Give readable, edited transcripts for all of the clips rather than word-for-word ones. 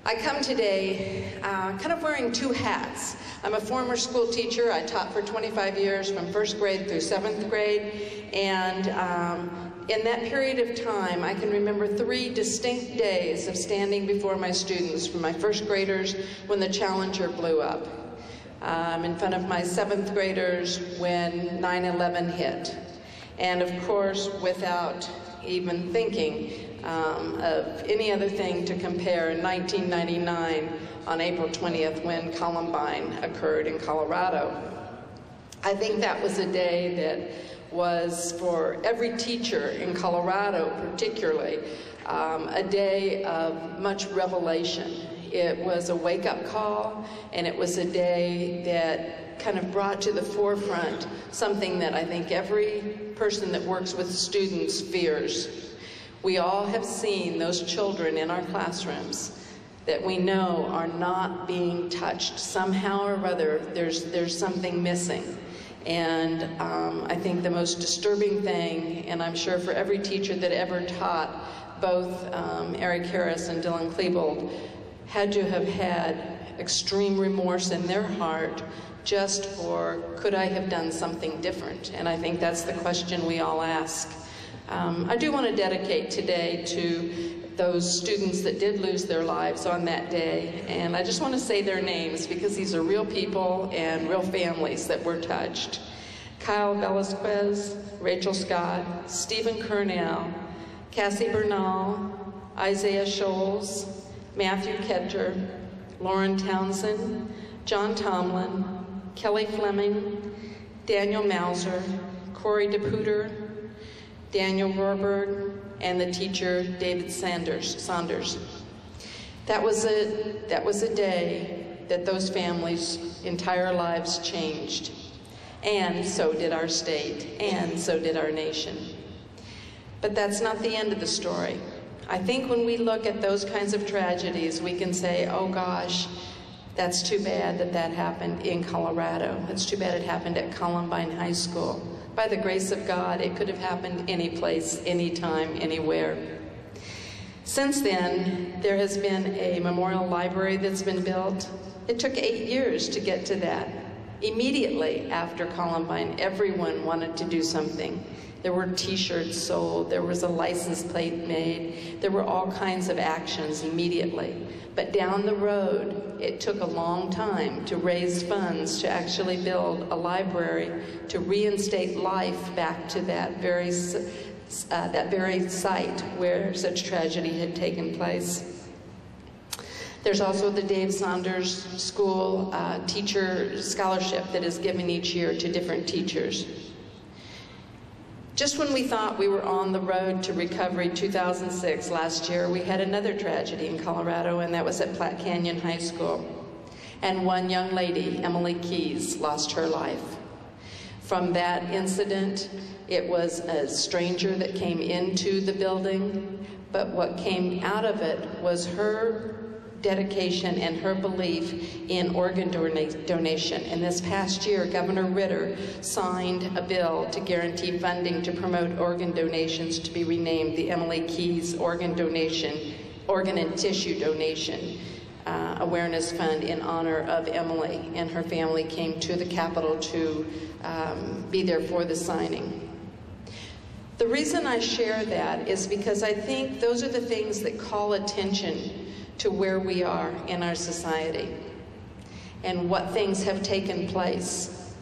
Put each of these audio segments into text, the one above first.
I come today kind of wearing two hats. I'm a former school teacher. I taught for 25 years from first grade through seventh grade, and in that period of time I can remember 3 distinct days of standing before my students, from my first graders when the Challenger blew up, in front of my 7th graders when 9/11 hit, and of course without even thinking of any other thing to compare, in 1999 on April 20th when Columbine occurred in Colorado. I think that was a day that was, for every teacher in Colorado particularly, a day of much revelation. It was a wake-up call, and it was a day that kind of brought to the forefront something that I think every person that works with students fears. We all have seen those children in our classrooms that we know are not being touched. Somehow or other, there's something missing. And I think the most disturbing thing, and I'm sure for every teacher that ever taught, both Eric Harris and Dylan Klebold had to have had extreme remorse in their heart just for, could I have done something different? And I think that's the question we all ask. I do want to dedicate today to those students that did lose their lives on that day, and I just want to say their names because these are real people and real families that were touched. Kyle Velasquez, Rachel Scott, Stephen Kernell, Cassie Bernal, Isaiah Scholes, Matthew Ketter, Lauren Townsend, John Tomlin, Kelly Fleming, Daniel Mauser, Corey DePuter, Daniel Rohrberg, and the teacher David Saunders. That was a day that those families' entire lives changed, and so did our state, and so did our nation. But that's not the end of the story. I think when we look at those kinds of tragedies, we can say, oh gosh, that's too bad that that happened in Colorado. It's too bad it happened at Columbine High School. By the grace of God, it could have happened any place, anytime, anywhere. Since then, there has been a memorial library that's been built. It took 8 years to get to that. Immediately after Columbine, everyone wanted to do something. There were t-shirts sold, there was a license plate made, there were all kinds of actions immediately. But down the road, it took a long time to raise funds to actually build a library to reinstate life back to that very site where such tragedy had taken place. There's also the Dave Saunders School Teacher Scholarship that is given each year to different teachers. Just when we thought we were on the road to recovery, 2006, last year, we had another tragedy in Colorado, and that was at Platte Canyon High School. And one young lady, Emily Keys, lost her life. From that incident, it was a stranger that came into the building, but what came out of it was her dedication and her belief in organ donation. And this past year, Governor Ritter signed a bill to guarantee funding to promote organ donations to be renamed the Emily Keys Organ and Tissue Donation Awareness Fund in honor of Emily, and her family came to the Capitol to be there for the signing. The reason I share that is because I think those are the things that call attention to where we are in our society and what things have taken place.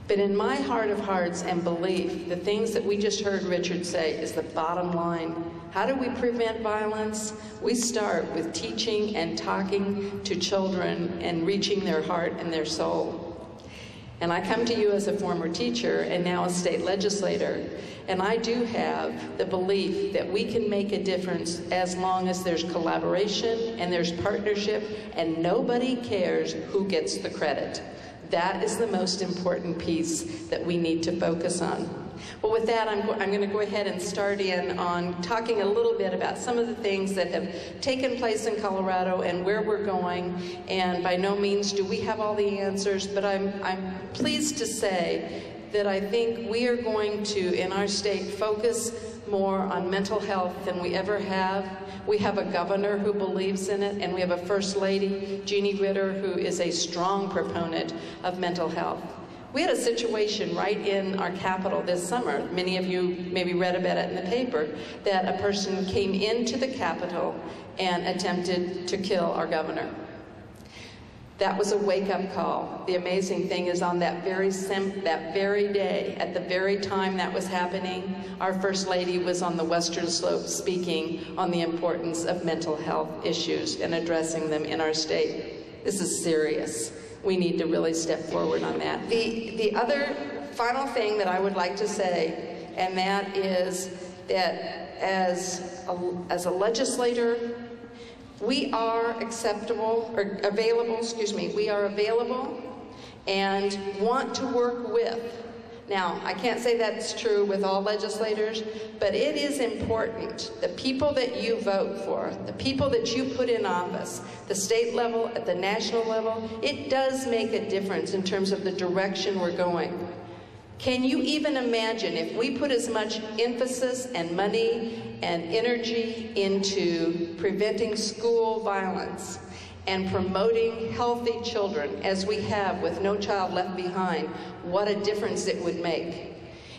But in my heart of hearts and belief, the things that we just heard Richard say is the bottom line. How do we prevent violence? We start with teaching and talking to children and reaching their heart and their soul. And I come to you as a former teacher and now a state legislator, and I do have the belief that we can make a difference as long as there's collaboration and there's partnership, and nobody cares who gets the credit. That is the most important piece that we need to focus on. Well, with that, I'm going to go ahead and start in on talking a little bit about some of the things that have taken place in Colorado and where we're going. And by no means do we have all the answers, but I'm pleased to say that I think we are going to, in our state, focus more on mental health than we ever have. We have a governor who believes in it, and we have a First Lady, Jeannie Ritter, who is a strong proponent of mental health. We had a situation right in our capital this summer, many of you maybe read about it in the paper, that a person came into the Capitol and attempted to kill our governor. That was a wake-up call. The amazing thing is on that very day, at the very time that was happening, our First Lady was on the Western Slope speaking on the importance of mental health issues and addressing them in our state. This is serious. We need to really step forward on that. The other final thing that I would like to say, and that is that as a legislator, we are available and want to work with. Now, I can't say that's true with all legislators, but it is important. The people that you vote for, the people that you put in office, the state level, at the national level, it does make a difference in terms of the direction we're going. Can you even imagine if we put as much emphasis and money and energy into preventing school violence and promoting healthy children as we have with No Child Left Behind, what a difference it would make.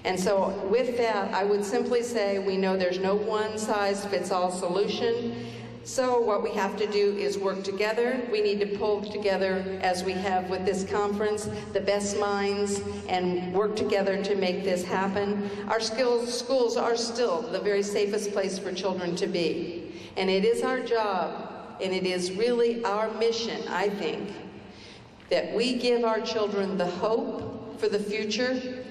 And so with that, I would simply say we know there's no one-size-fits-all solution. So what we have to do is work together. We need to pull together, as we have with this conference, the best minds and work together to make this happen. Our schools are still the very safest place for children to be. And it is our job, and it is really our mission, I think, that we give our children the hope for the future,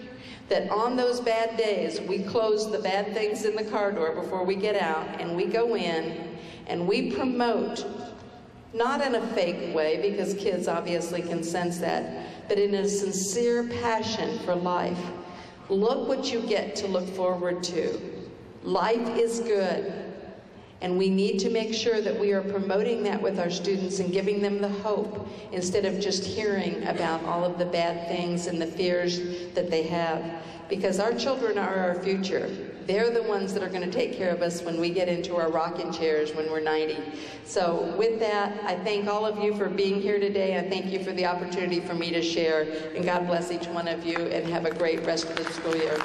that on those bad days, we close the bad things in the car door before we get out, and we go in, and we promote, not in a fake way, because kids obviously can sense that, but in a sincere passion for life. Look what you get to look forward to. Life is good. And we need to make sure that we are promoting that with our students and giving them the hope instead of just hearing about all of the bad things and the fears that they have. Because our children are our future. They're the ones that are going to take care of us when we get into our rocking chairs when we're 90. So with that, I thank all of you for being here today. I thank you for the opportunity for me to share. And God bless each one of you, and have a great rest of the school year.